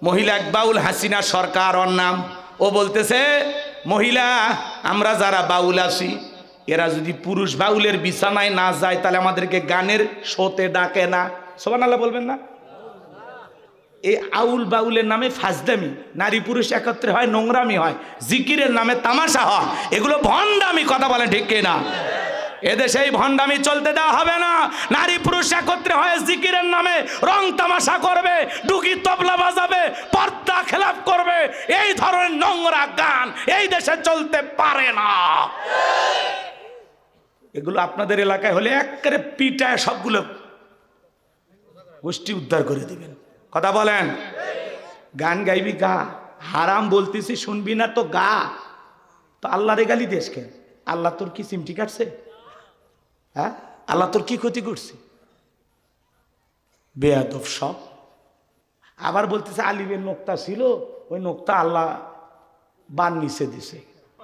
মহিলা এক বাউল হাসিনা সরকার ওর নাম। ও বলতেছে মহিলা আমরা যারা বাউল আছি এরা যদি পুরুষ বাউলের বিছানায় না যায় তাহলে আমাদেরকে গানের শোতে ডাকে না। সুবহানাল্লাহ বলবেন না? এই আউল বাউলের নামে ফাজদামি, নারী পুরুষ একত্রে হয়, নোংরামি হয়, জিকিরের নামে তামাশা হয়, এগুলো ভণ্ডামি। কথা বলেন ঠিক কিনা? এদেশে এই ভণ্ডামি চলতে দেওয়া হবে না। নারী পুরুষ একত্রে হয়ে জিকিরের নামে রং তামাশা করবে, ডুগি তবলা বাজাবে, পর্দা খেলাপ করবে, এই ধরনের নোংরা গান এই দেশে চলতে পারে না। এগুলো আপনাদের এলাকায় হলে একেবারে পিটায় সবগুলো গোষ্ঠী উদ্ধার করে দিবেন। কথা বলেন। গান গাইবি গা, হারাম বলতেছি শুনবি না তো গা। তো আল্লাহরে গালি দেশকে, আল্লাহ তোর কি চিমটি কাটছে? হ্যাঁ, আল্লাহ তোর কি ক্ষতি করছে? বেয়াদব সব। আবার বলতেছে আলিফের নোক্তা ছিল, ওই নোক্তা আল্লাহ বান নিচে দিছে।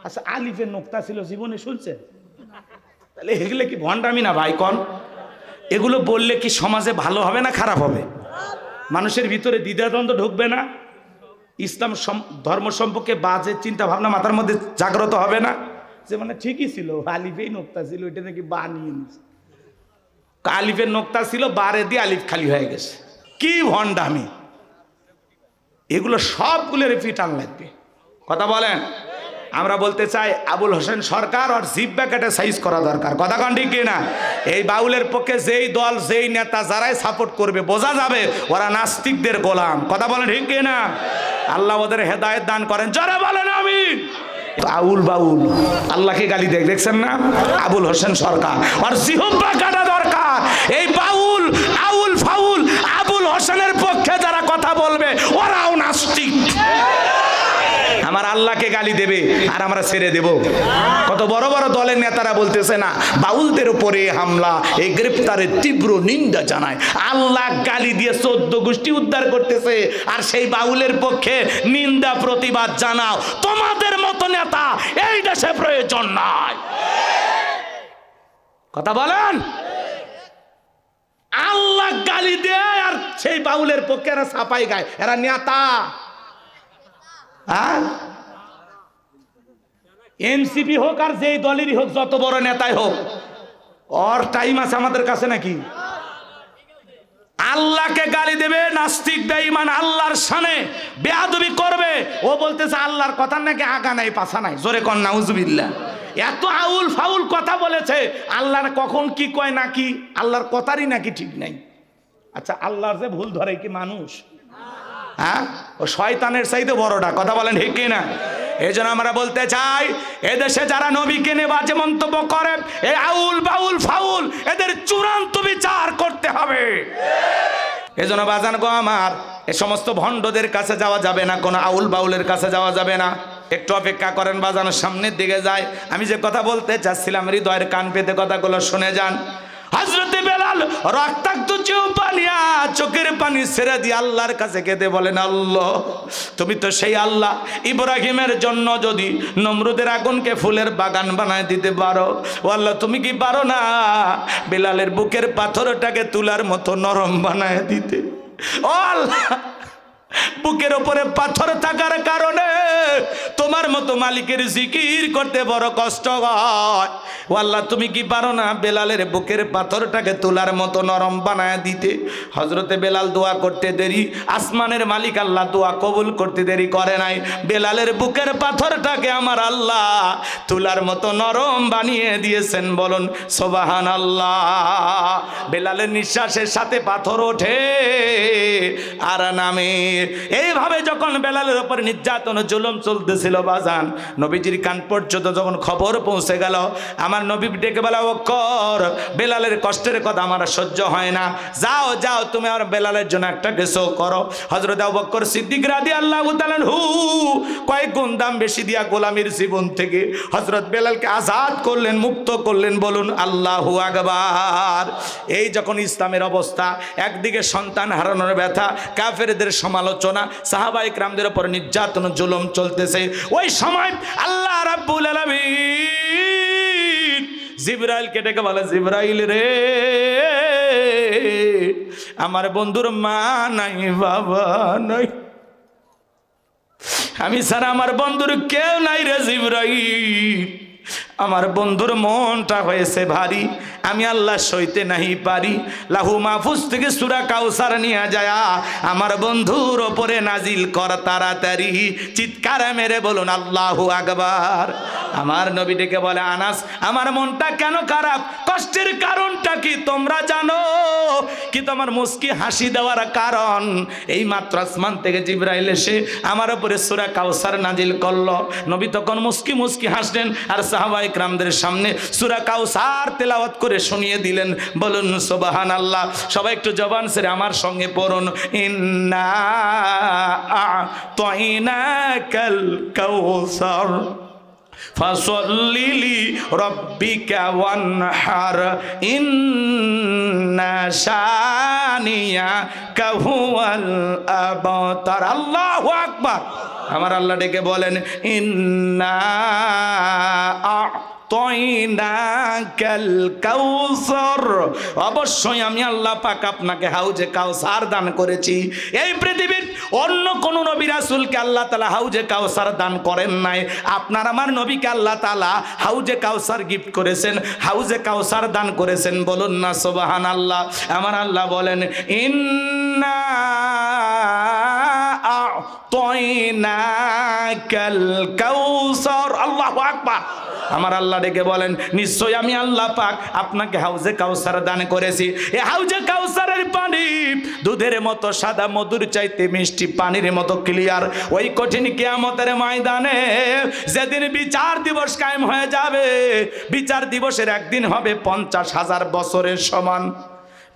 আচ্ছা আলিফের নোক্তা ছিল জীবনে শুনছেন? তাহলে এগুলো কি ভণ্ডামি না ভাই? কন এগুলো বললে কি সমাজে ভালো হবে না খারাপ হবে? মানুষের ভিতরে দ্বিধাদ্বন্দ্ব ঢুকবে না? ইসলাম ধর্ম সম্পর্কে বাজে চিন্তা ভাবনা মাথার মধ্যে জাগ্রত হবে না? যে মানে ঠিকই ছিল, আলিফেই নোক্তা ছিল, ওইটা নাকি বা নিয়ে নিছে। আলিফের নোক্তা ছিল, বারে দিয়ে আলিফ খালি হয়ে গেছে। কি ভণ্ডামি! এগুলো সবগুলোর ফিটান লাগবে। কথা বলেন। আমরা বলতে চাই আবুল হোসেন সরকার আর জিব্বা কেটে সাইজ করা দরকার। কথা কন ঠিক কিনা? এই বাউলের পক্ষে যেই দল যেই নেতা যারাই সাপোর্ট করবে বোঝা যাবে ওরা নাস্তিকদের গোলাম। কথা বলেন ঠিক কিনা? আল্লাহ ওদের হেদায়েত দান করেন। যারা বলেন আমিন। আউল বাউল আল্লাহকে গালি দেয়, দেখছেন না? আবুল হোসেন সরকার আর জিহ্বা কাটা দরকার। এই বাউল আউল ফাউল আবুল হোসেনের পক্ষে যারা কথা বলবে ওরাও নাস্তিক। আমার আল্লাহকে গালি দেবে আর আমরা ছেড়ে দেব? কত বড় বড় দলের নেতারা বলতেছে না বাউলদের উপরে হামলা, এই গ্রেফতারের তীব্র নিন্দা জানায়। আল্লাহ গালি দিয়ে 14 গোষ্ঠী উদ্ধার করতেছে আর সেই বাউলের পক্ষে নিন্দা প্রতিবাদ জানাও। তোমাদের মতো নেতা এই দেশে প্রয়োজন নাই। কথা বলেন। আল্লাহ গালি দেয় আর সেই বাউলের পক্ষে এরা ছাপাই গায়, এরা নেতা। এনসিপি হোক আর যেই দলেরই হোক, যত বড় নেতাই হোক, ওর টাইম আছে আমাদের কাছে নাকি? আল্লাহকে গালি দেবে, নাস্তিক বেঈমান আল্লাহর শানে বেয়াদবি করবে। ও বলতেছে আল্লাহর কথা নাকি আগা নাই পাছা নাই। জোরে কন নাউজুবিল্লাহ। এত আউল ফাউল কথা বলেছে, আল্লাহর কখন কি কয় নাকি আল্লাহর কথারই নাকি ঠিক নাই। আচ্ছা আল্লাহর যে ভুল ধরে কি মানুষ? হ্যাঁ, ও শয়তানের চাইতে বড়টা। কথা বলেন ঠিক কিনা? এই জন্য আমরা বলতে চাই এদেশে যারা নবীকে নিয়ে বাজে মন্তব্য করে, এই আউল বাউল ফাউল এদের চূড়ান্ত বিচার করতে হবে। এই জন্য বাজান গো আমার, এ সমস্ত ভণ্ডদের কাছে যাওয়া যাবে না, কোনো আউল বাউলের কাছে যাওয়া যাবে না। একটু অপেক্ষা করেন, বাজানোর সামনের দিকে যায়। আমি যে কথা বলতে চাচ্ছিলাম হৃদয়ের কান পেতে কথাগুলো শুনে যান। হযরতে বেলাল রক্তাক্ত পানিয়া চোখের পানি ছেড়ে দিয়ে আল্লাহর কাছে কেঁদে বলেন আল্লাহ তুমি তো সেই আল্লাহ ইব্রাহিমের জন্য যদি নমরুদের আগুনকে ফুলের বাগান বানায় দিতে পারো, ও আল্লাহ তুমি কি পারো না বেলালের বুকের পাথরটাকে তুলার মতো নরম বানায় দিতে? ও আল্লাহ, বুকের উপরে পাথর থাকার কারণে তোমার মতো মালিকের জিকির করতে বড় কষ্ট হয়। ও আল্লাহ তুমি কি পারো না বেলালের বুকের পাথরটাকে তোলার মতো নরম বানায় দিতে? হযরতে বেলাল দোয়া করতে দেরি, আসমানের মালিক আল্লাহ দোয়া কবুল করতে দেরি করে নাই। বেলালের বুকের পাথরটাকে আমার আল্লাহ তোলার মতো নরম বানিয়ে দিয়েছেন। বলুন সুবহানাল্লাহ। বেলালের নিঃশ্বাসের সাথে পাথর ওঠে আর নামে। এইভাবে যখন বেলালের উপর নির্যাতন জুলুম চলতেছিল বাজান, নবীজির কান পর্যন্ত যখন খবর পৌঁছে গেল, আমার নবী ডেকে বলা বকর বেলালের কষ্টের কথা আমার সহ্য হয় না, যাও যাও তুমি আর বেলালের জন্য একটা কিছু করো। হযরত আবু বকর সিদ্দিক রাদিয়াল্লাহু তাআলা কয়েক গুণ দাম বেশি দিয়া গোলামীর জীবন থেকে হযরত বেলালকে আজাদ করলেন, মুক্ত করলেন। বলুন আল্লাহু আকবার। এই যখন ইসলামের অবস্থা, একদিকে সন্তান হারানোর ব্যথা, কাফেরদের সমালোচনা, সাহাবায়ে কেরামদের উপর নির্যাতন জুলুম চলতেছে, ওই সময় আল্লাহ রাব্বুল আলামিন জিবরাইলকে ডেকে বলে জিবরাইল রে, আমার বন্ধুর মা নাই বাবা নাই, আমি ছাড়া আমার বন্ধুর কেউ নাই রে জিবরাইল। আমার বন্ধুর মনটা হয়েছে ভারী, আমি আল্লাহ সইতে নাহি পারি। লাহু মাহফুজ থেকে সূরা কাউসার নিয়ে যায় আমার বন্ধুর ওপরে নাজিল কর তাড়াতাড়ি। চিৎকার মেরে বলুন আল্লাহু আকবার। আমার নবী ডেকে বলে, আনাস আমার মনটা কেন খারাপ, কষ্টের কারণটা কি তোমরা জানো? কি তোমার মুস্কি হাসি দেওয়ার কারণ? এই মাত্র আসমান থেকে জিবরাইল এসে আমার উপরে সূরা কাউসার নাজিল করলো। নবী তখন মুস্কি মুস্কি হাসলেন আর সাহাবায়ে কেরামদের সামনে সূরা কাউসার তেলাওয়াত করে শুনিয়ে দিলেন। বলুন সুবহানাল্লাহ। সবাই একটু জবান ছেড়ে আমার সঙ্গে পড়ুন, ইন্না আ'তাইনাকাল কাউসার ফাসল্লি লিরাব্বিকা ওয়ানহার ইন্না শানিয়াকা হুয়াল আবতার। আল্লাহু আকবার। আমার আল্লাহ ডেকে বলেন, ইন্না আ'তাইনাকাল কাউসার, অবশ্যই আমি আল্লাহ পাক আপনাকে হাউজে কাউসার দান করেছি। এই পৃথিবীর অন্য কোন নবী রাসূলকে আল্লাহ তাআলা হাউজে কাউসার দান করেন নাই। আপনার আমার নবীকে আল্লাহ তাআলা হাউজে কাউসার গিফট করেছেন, হাউজে কাউসার দান করেছেন। বলুন না সুবহানাল্লাহ। আমার আল্লাহ বলেন, ইন্না আ'তাইনাকাল কাউসার। আল্লাহু আকবার। আমার আল্লাহ ডেকে বলেন, নিশ্চয় আমি আল্লাহ পাক আপনাকে হাউজে কাউসার দান করেছি। এই হাউজে কাউসারের পানি দুধের মতো সাদা, মধুর চাইতে মিষ্টি, পানির মতো ক্লিয়ার। ওই কঠিন কিয়ামতের ময়দানে যেদিন বিচার দিবস কায়েম হয়ে যাবে, বিচার দিবসের একদিন হবে 50,000 বছরের সমান।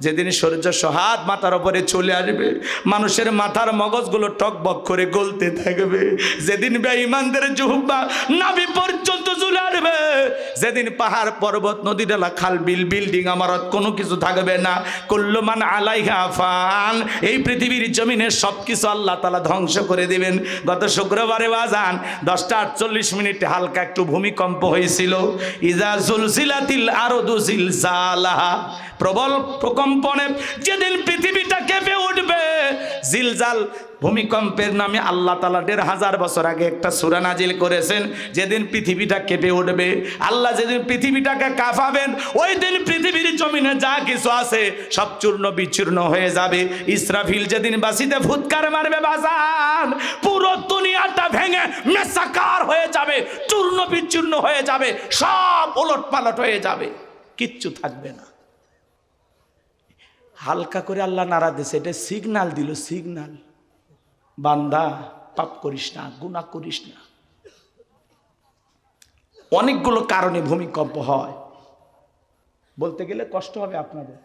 যেদিন সূর্য সোহাত মাথার উপরে চলে আসবে, মানুষের মাথার মগজগুলো টকবক করে গলতে থাকবে। যেদিন বেঈমানদের জিহ্বা নাভি পর্যন্ত চলে আসবে, যেদিন পাহাড় পর্বত নদী ডালা খাল বিল বিল্ডিং আমারত কোনো কিছু থাকবে না। কুল্লু মান আলাইহা ফান। এই পৃথিবীর জমিনে সবকিছু আল্লাহ তাআলা ধ্বংস করে দিবেন। গত শুক্রবারে বাজান 10:48 হালকা একটু ভূমিকম্প হয়েছিল। ইজা জুলজিলাতিল আরদু জিলজালাহা, প্রবল প্রকম্পনে যেদিন পৃথিবীটা কেঁপে উঠবে। জিলজাল ভূমিকম্পের নামে আল্লাহ তাআলা 1500 বছর আগে একটা সূরা নাজিল করেছেন। যেদিন পৃথিবীটা কেঁপে উঠবে, আল্লাহ যেদিন পৃথিবীটাকে কাঁপাবেন, ওই দিন পৃথিবীর জমিনে যা কিছু আছে সব চূর্ণ বিচূর্ণ হয়ে যাবে। ইসরাফিল যেদিন বাঁশিতে ফুৎকার মারবে বাজান, পুরো দুনিয়াটা ভেঙে মেসাকার হয়ে যাবে, চূর্ণ বিচূর্ণ হয়ে যাবে, সব ওলটপালট হয়ে যাবে, কিচ্ছু থাকবে না। হালকা করে আল্লাহ নাড়া দিয়েছে, এটা সিগনাল দিল, সিগনাল, বান্দা পাপ করিস না, গুনাহ করিস না। অনেকগুলো কারণে ভূমিকম্প হয়, বলতে গেলে কষ্ট হবে আপনাদের,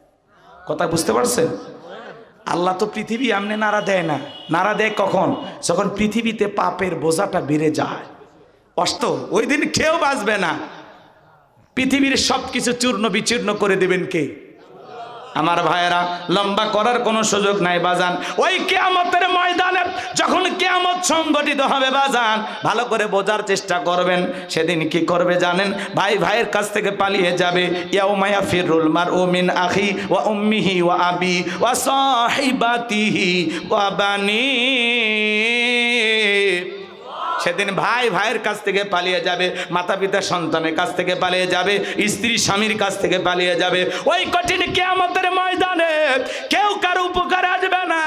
কথা বুঝতে পারছেন? আল্লাহ তো পৃথিবী এমনি নাড়া দেয় না, নাড়া দেয় কখন? যখন পৃথিবীতে পাপের বোঝাটা বেড়ে যায়। কষ্ট ওই দিন কেউ বাঁচবে না, পৃথিবীর সব কিছু চূর্ণ বিচূর্ণ করে দেবেন কে? আমার ভাইয়েরা, লম্বা করার কোনো সুযোগ নাই বাজান। ওই কিয়ামতের ময়দানে যখন কিয়ামত সংগঠিত হবে বাজান, ভালো করে বোঝার চেষ্টা করবেন। সেদিন কি করবে জানেন? ভাই ভাইয়ের কাছ থেকে পালিয়ে যাবে। ইয়াউমা ইয়াফিরুল মারউ মিন আখি ওয়া উম্মিহি ওয়া আবি ওয়া সাহিবাতিহি ওয়া বানি। সেদিন ভাই ভাইয়ের কাছ থেকে পালিয়ে যাবে, মাতা পিতা সন্তানের কাছ থেকে পালিয়ে যাবে, স্ত্রী স্বামীর কাছ থেকে পালিয়ে যাবে। ওই কঠিন কিয়ামতের ময়দানে কেউ কারো উপকারে আসবে না।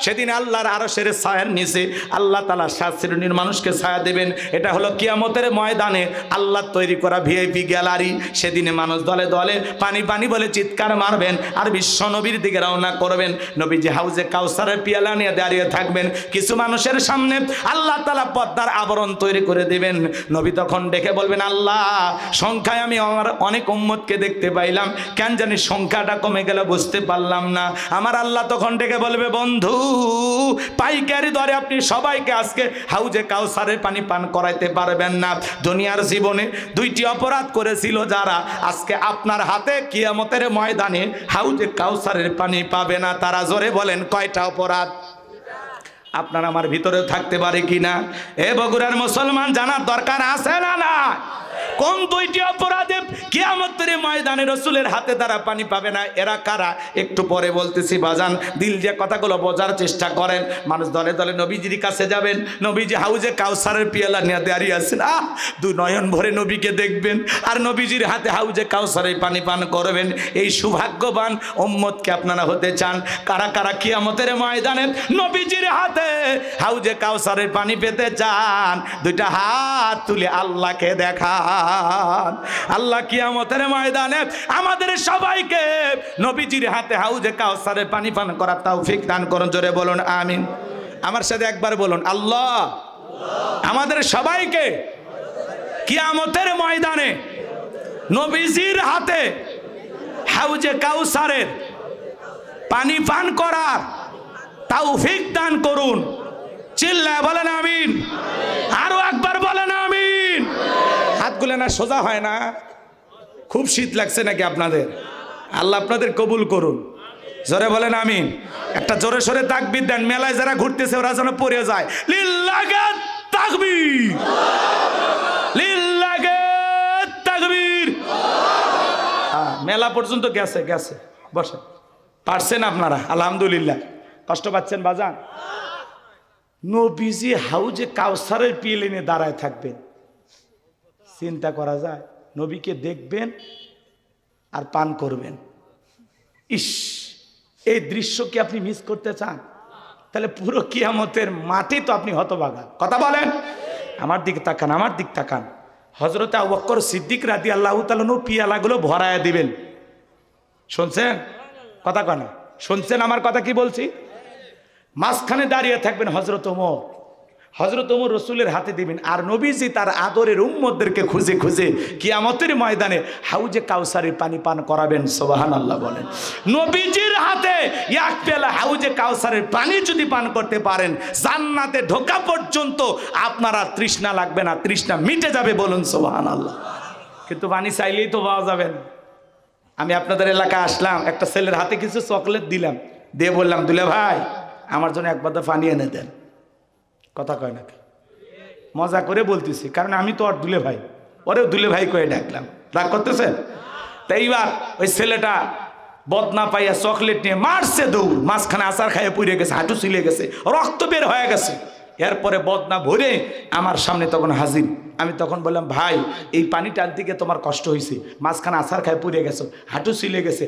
সেদিন আল্লাহর আরশের ছায়ার নিচে আল্লাহ তাআলা 7 শ্রেণীর মানুষকে ছায়া দেবেন। এটা হলো কিয়ামতের ময়দানে আল্লাহ তৈরি করা ভিআইপি গ্যালারি। সেদিনে মানুষ দলে দলে পানি পানি বলে চিৎকার মারবেন আর বিশ্ব নবীর দিকে রওনা করবেন। নবীজি হাউজে কাউসারের পিয়ালা নিয়ে দাঁড়িয়ে থাকবেন। কিছু মানুষের সামনে আল্লাহ তাআলা পদ্মার আবরণ তৈরি করে দিবেন। নবী তখন ডেকে বলবেন, আল্লাহ, সংখ্যায় আমি আমার অনেক উম্মতকে দেখতে পাইলাম, কেন জানি সংখ্যাটা কমে গেল, বুঝতে পারলাম না। আমার আল্লাহ তখন ডেকে বলবে, বন্ধু, পাইকারি দরে আপনি সবাইকে আজকে হাউজে কাউসারের পানি পান করাইতে পারবেন না। দুনিয়ার জীবনে 2টি অপরাধ করেছিল যারা, আজকে আপনার হাতে কিয়ামতের ময়দানে হাউজে কাউসারের পানি পাবে না। তারা জোরে বলেন, কয়টা অপরাধ? আপনার আমার ভিতরে থাকতে পারে কিনা? এ বগুড়ার মুসলমান জানার দরকার আছে না না? কোন দুইটি অপরাধে কিয়ামতের ময়দানে রাসূলের হাতে তারা পানি পাবে না? এরা কারা? একটু পরে বলতেছি বাজান, দিল দিয়ে কথাগুলো বোঝার চেষ্টা করেন। মানুষ দলে দলে নবীজির কাছে যাবেন, নবীজি হাউজে কাউসারের পিয়ালা নিয়ে দাঁড়িয়ে আছেন, দুই নয়ন ভরে নবীকে দেখবেন আর নবীজির হাতে হাউজে কাউসারের পানি পান করবেন। এই সৌভাগ্যবান উম্মতকে আপনারা হতে চান? কারা কারা কিয়ামতের ময়দানে নবীজির হাতে হাউজে কাউসারের পানি পেতে চান? দুইটা হাত তুলে আল্লাহকে দেখান। আল্লাহ কিয়ামতের ময়দানে আমাদের সবাইকে নবীজির হাতে হাউজে কাউসারের পানি পান করার তৌফিক দান করুন। জোরে বলুন আমিন। আমার সাথে একবার বলুন, আল্লাহ আমাদের সবাইকে কিয়ামতের ময়দানে নবীজির হাতে হাউজে কাউসারের পানি পান করার তৌফিক দান করুন। চিল্লায় বলেন আমিন। আরো একবার বলেন আমিন। হাতগুলো না সোজা হয় না? খুব শীত লাগছে নাকি আপনাদের? আল্লাহ আপনাদের কবুল করুন। জোরে বলেন আমিন। একটা জোরে সোরে তাকবীর দেন। মেলায় যারা ঘুরতেছে ওরা যেন পড়ে যায়। লিল্লাহি তাকবীর, লিল্লাহি তাকবীর। মেলা পর্যন্ত গেছে গেছে। বসে পারছেন আপনারা? আলহামদুলিল্লাহ। কষ্ট পাচ্ছেন বাজান? নবীজি হাউজে কাউসারের পিলেনে দাঁড়ায় থাকবেন। চিন্তা করা যায়? নবীকে দেখবেন আর পান করবেন। ইস, এই দৃশ্য কি আপনি মিস করতে চান? তাহলে পুরো কিয়ামতের মাঠে তো আপনি হতভাগা। কথা বলেন। আমার দিকে তাকান, আমার দিক তাকান। হযরত আবু বকর সিদ্দিক রাদিয়াল্লাহু তাআলা পিয়ালাগুলো ভরায়া দিবেন। শুনছেন কথা? কেন শুনছেন আমার কথা? কি বলছি? মাঝখানে দাঁড়িয়ে থাকবেন হযরত ওমর। হযরত ওমর রাসূলের হাতে দিবেন আর নবীজি তার আদরের উম্মতদেরকে খুঁজে খুঁজে কিয়ামতের ময়দানে হাউজে কাউসারের পানি পান করাবেন। সুবহানাল্লাহ বলেন। নবীজির হাতে এক পেলা হাউজে কাউসারের পানি যদি পান করতে পারেন, জান্নাতে ঢোকা পর্যন্ত আপনারা তৃষ্ণা লাগবে না, তৃষ্ণা মিটে যাবে। বলুন সুবহানাল্লাহ। কিন্তু পানি চাইলেই তো পাওয়া যাবে না। আমি আপনাদের এলাকায় আসলাম, একটা ছেলের হাতে কিছু চকলেট দিলাম, দিয়ে বললাম, দুলে ভাই আমার জন্য এক বাদা পানি এনে দেন। কথা কয় নাকি? মজা করে বলতেছি, কারণ আমি তো আর দুলে ভাই, ওরেও দুলে ভাই কয়ে ডাকলাম। রাগ করতেছেন? তাই এইবার ওই ছেলেটা বদনা পাইয়া চকলেট নিয়ে মারছে দৌড়, মাঝখানে আচার খাইয়ে পুড়ে গেছে, হাঁটু ছিলে গেছে, রক্ত বের হয়ে গেছে। এরপরে বদনা ভরে আমার সামনে তখন হাজির। আমি তখন বললাম, ভাই এই পানি টানতে গিয়ে তোমার কষ্ট হয়েছে, মাঝখানে আচার খাইয়ে পুড়ে গেছো, হাঁটু ছিলে গেছে,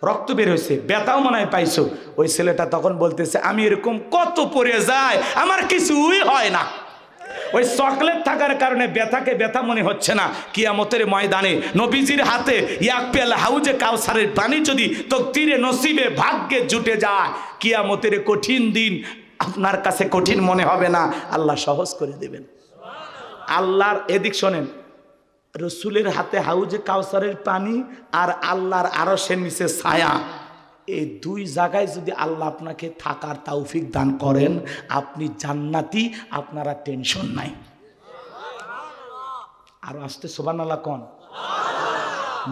রক্ত বের হয়েছে, ব্যথাও মনে হয় পাইছো। ওই ছেলেটা তখন বলতেছে, আমি এরকম কত পড়ে যাই, আমার কিছুই হয় না। ওই চকলেট থাকার কারণে ব্যথাকে ব্যথা মনে হচ্ছে না। কিয়ামতের ময়দানে নবীজির হাতে এক পেয়ালা হাউজে কাউসারের পানি যদি তকদিরে নসিবে ভাগ্যে জুটে যায়, কিয়ামতের কঠিন দিন আপনার কাছে কঠিন মনে হবে না, আল্লাহ সহজ করে দেবেন। আল্লাহর এদিক শোনেন, রসুলের হাতে হাউজে কাউসারের পানি আর আল্লাহর আরশের নিচে ছায়া, এই দুই জায়গায় যদি আল্লাহ আপনাকে থাকার তৌফিক দান করেন, আপনি জান্নাতি, আপনারা টেনশন নাই। আর আসতে সুবহানাল্লাহ কোন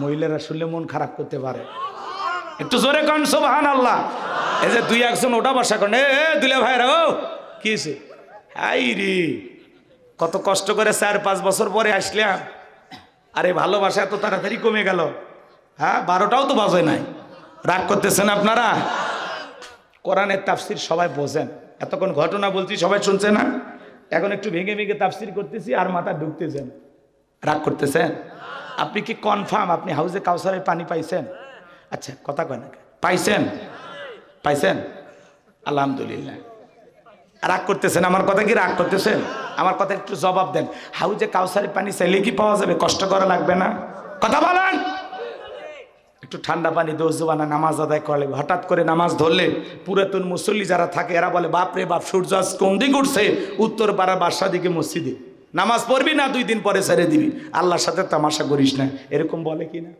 মহিলারা শুনলে মন খারাপ করতে পারে, একটু জোরে কোন সুবহানাল্লাহ। এই যে দুই একজন ওটা বসা করেন, এ দুলে ভাইরা, ও কি হয়েছে? হাই রে, কত কষ্ট করে 4-5 বছর পরে আসলাম, আরে ভালোবাসা এত তাড়াতাড়ি কমে গেল। হ্যাঁ, 12টাও তো বাজে নাই। রাগ করতেছেন আপনারা? কোরআনের তাফসির সবাই বোঝেন, এতক্ষণ ঘটনা বলছি সবাই শুনছে না? এখন একটু ভেঙে ভেঙে তাফসির করতেছি আর মাথা ঢুকতেছেন। রাগ করতেছেন? আপনি কি কনফার্ম আপনি হাউজে কাউসারের পানি পাইছেন? আচ্ছা কথা কয় না, পাইছেন? পাইছেন? আলহামদুলিল্লাহ। রাগ করতেছেন আমার কথা? কি রাগ করতেছেন? আমার কথা একটু জবাব দেন। হাউজে কাউসারের পানি চাইলে কি পাওয়া যাবে? কষ্ট করা লাগবে না? কথা বলেন। একটু ঠান্ডা পানি দোজবানা নামাজ আদায় করলে, হঠাৎ করে নামাজ ধরলে পুরাতন মুসল্লি যারা থাকে এরা বলে, বাপরে বাপ, সূর্য আজ কোন দিকে উঠছে? উত্তর পাড়ার বাসা দিকে মসজিদে। নামাজ পড়বি না, 2 দিন পরে ছেড়ে দিবি, আল্লাহর সাথে তামাশা করিস না, এরকম বলে কি না?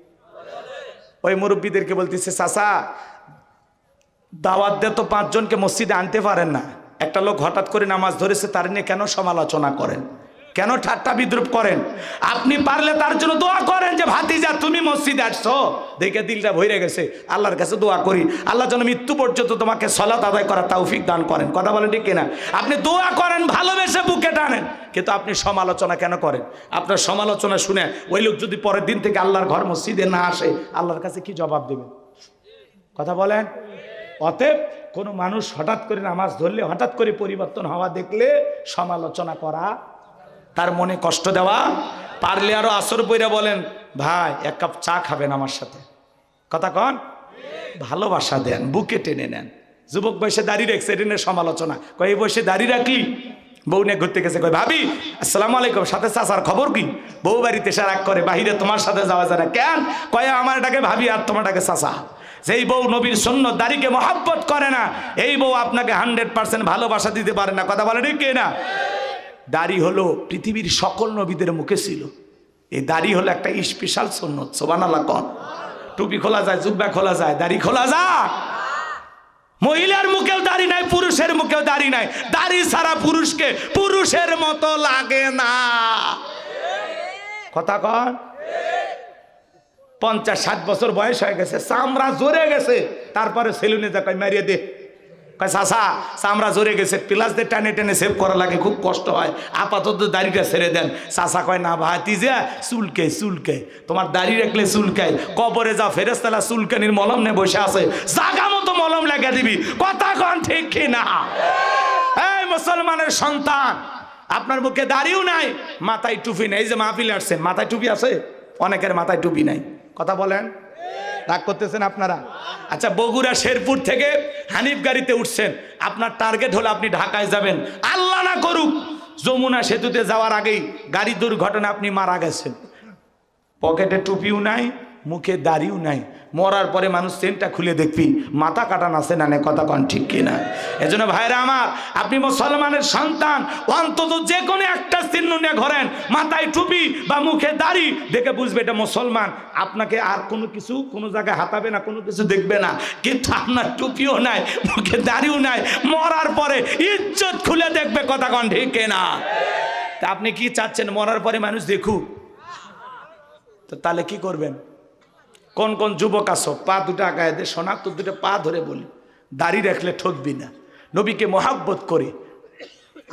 ওই মুরব্বীদেরকে বলতেছে, চাচা দাওয়াত দিয়ে তো 5 জনকে মসজিদে আনতে পারেন না, একটা লোক হঠাৎ করে নামাজ ধরেছে, তার নিয়ে কেন সমালোচনা করেন? কেন ঠাট্টা বিদ্রুপ করেন? আপনি পারলে তার জন্য দোয়া করেন যে ভাতিজা তুমি মসজিদে আসছো দেখে দিলটা ভরে গেছে, আল্লাহর কাছে দোয়া করি আল্লাহ যেন মৃত্যু পর্যন্ত তোমাকে সালাত আদায় করার তৌফিক দান করেন। কথা বলেন ঠিক কিনা? আপনি দোয়া করেন, ভালোবেসে বুকে টানেন, কিন্তু আপনি সমালোচনা কেন করেন? আপনার সমালোচনা শুনে ওই লোক যদি পরের দিন থেকে আল্লাহর ঘর মসজিদে না আসে, আল্লাহর কাছে কি জবাব দেবেন? কথা বলেন। অতএব কোনো মানুষ হঠাৎ করে নামাজ ধরলে, হঠাৎ করে পরিবর্তন হওয়া দেখলে সমালোচনা করা, তার মনে কষ্ট দেওয়া, পারলে আরো আসর বইরা বলেন ভাই এক কাপ চা খাবেন আমার সাথে, কথা কন, ভালোবাসা দেন, বুকে টেনে নেন। যুবক বয়সে দাঁড়িয়ে রাখছে, এটা নিয়ে সমালোচনা, কয় এই বয়সে দাঁড়িয়ে রাখলি, বউ নিয়ে ঘুরতে গেছে, কয় ভাবি আসসালামু আলাইকুম, সাথে চাচার খবর কি? বউ বাড়িতে সে রাগ করে, বাহিরে তোমার সাথে যাওয়া যায় না কেন? কয় আমার ডাকে ভাবি আর তোমারটাকে চাচা। যেই বউ নবীর সুন্নত দাড়িকে মহব্বত করে না, এই বউ আপনাকে 100% ভালোবাসা দিতে পারে না। কথা বলে ঠিক না? দাড়ি হলো পৃথিবীর সকল নবীদের মুখে ছিল, এই দাড়ি হলো একটা স্পেশাল সুন্নত। সুবহানাল্লাহ কোন? টুপি খোলা যায়, জুব্বা খোলা যায়, দাড়ি খোলা যায়? মহিলার মুখেও দাড়ি নাই, পুরুষের মুখেও দাড়ি নাই। দাড়ি ছাড়া পুরুষকে পুরুষের মতো লাগে না। কথা কন? 50-60 বছর বয়স হয়ে গেছে, চামড়া জোরে গেছে, তারপরে সেলুনে যা কয় মারিয়ে দে, কয় চাচা চামড়া জোরে গেছে, প্লাস দিয়ে টানে টেনে সেভ করা লাগে, খুব কষ্ট হয়, আপাতত দাড়িটা ছেড়ে দেন। চাচা কয় না ভাতিজা চুলকে চুলকে, তোমার দাড়ি রাখলে চুলকায়, কবরে যা ফেরেশতারা চুলকানির মলম নিয়ে বসে আছে, জাগা মতো মলম লাগা দিবি। কথা কন ঠিক কি না? এই মুসলমানের সন্তান, আপনার মুখে দাড়িও নাই, মাথায় টুপি নেই। এই যে মাহফিলে আসছেন, মাথায় টুপি আছে? অনেকের মাথায় টুপি নাই। কথা বলেন, রাগ করতেছেন আপনারা? আচ্ছা, বগুড়া শেরপুর থেকে হানিফ গাড়িতে উঠছেন, আপনার টার্গেট হলো আপনি ঢাকায় যাবেন, আল্লাহ না করুক যমুনা সেতুতে যাওয়ার আগেই গাড়ি দুর্ঘটনা আপনি মারা গেছেন, পকেটে টুপিও নাই, মুখে দাড়িও নাই, মরার পরে মানুষ চেনটা খুলে দেখবি মাথা কাটান আছে না, কথা কন ঠিক কিনা? এজন্য ভাইরা আমার, আপনি মুসলমানের সন্তান, অন্তত যে কোনো একটা চিহ্ন নিয়ে ঘোরেন, মাথায় টুপি বা মুখে দাড়ি, দেখে বুঝবে এটা মুসলমান। আপনাকে আর কোনো কিছু কোনো জায়গায় হাতাবে না, কোনো কিছু দেখবে না, কিন্তু আপনার টুপিও নাই, মুখে দাড়িও নাই, মরার পরে ইজ্জত খুলে দেখবে। কথা কন ঠিক কিনা? তা আপনি কি চাচ্ছেন মরার পরে মানুষ দেখুক? তো তাহলে কি করবেন? কোন কোন যুবক আসো, পা দুটো আগায় দে, সোনা তো দুটো পা ধরে বলি, দাড়ি রাখলে ঠকবি না, নবীকে মহাব্বত করে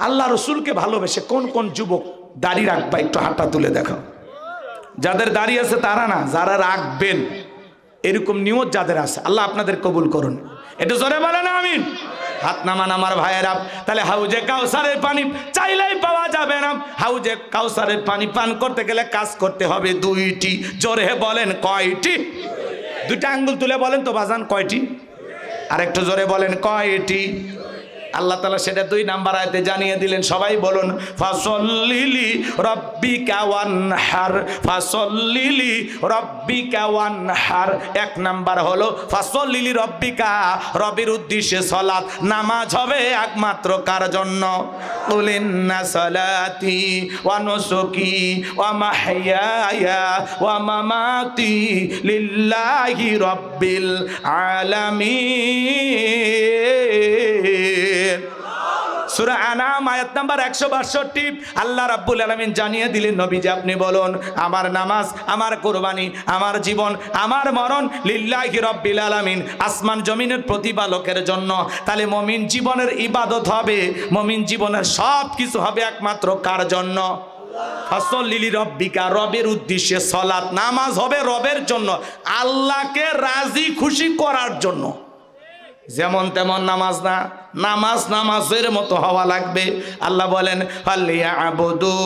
আল্লাহ রসুলকে ভালোবেসে কোন কোন যুবক দাড়ি রাখবা, একটু হাতটা তুলে দেখাও। যাদের দাড়ি আছে তারা না, যারা রাখবেন এরকম নিয়ত যাদের আছে, আল্লাহ আপনাদের কবুল করুন। এটা জোরে বলে না আমিন? হাত নামান আমার ভাইয়েরা। তাহলে হাউজে কাউসারের পানি চাইলেই পাওয়া যাবে না, হাউজে কাউসারের পানি পান করতে গেলে কাজ করতে হবে দুইটি। জোরে বলেন কয়টি? দুইটা আঙ্গুল তুলে বলেন তো বাজান, কয়টি? আর একটু জোরে বলেন কয়টি? আল্লাহ তাআলা সেটা 2 নাম্বার আয়াতে জানিয়ে দিলেন। সবাই বলুন ফাসল্লিলি রাব্বিকা ওয়ানহার, ফাসল্লিলি রাব্বিকা ওয়ানহার। 1 নাম্বার হলো ফাসল্লিলি রাব্বিকা, রবের উদ্দেশ্যে সালাত, নামাজ হবে একমাত্র কার জন্য? কুল ইন্না সালাতি ওয়া নুসুকি ওয়া মাহইয়ায়া ওয়া মামাতি লিল্লাহি রাব্বিল আলামিন। সূরা আনাম আয়াত নাম্বার 162। আল্লাহ রাব্বুল আলামিন জানিয়ে দিলেন, নবীজি আপনি বলুন আমার নামাজ, আমার কুরবানি, আমার জীবন, আমার মরণ লিল্লাহি রাব্বিল আলামিন, আসমান জমিনের প্রতিপালকের জন্য। তাহলে মুমিন জীবনের ইবাদত হবে, মুমিন জীবনের সব কিছু হবে একমাত্র কার জন্য? ফাসল্লিলি রাব্বিকা, রবের উদ্দেশ্যে সালাত, নামাজ হবে রবের জন্য, আল্লাহকে রাজি খুশি করার জন্য। যেমন তেমন নামাজ না, নামাজ নামাজের মতো হওয়া লাগবে। আল্লাহ বলেন ফালিয়াবুদু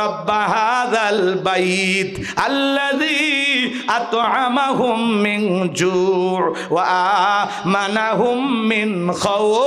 রাব্বা হাযাল বাইত আল্লাযী আত'আমাহুম মিন জু' ওয়া আমানাহুম মিন খাউফ।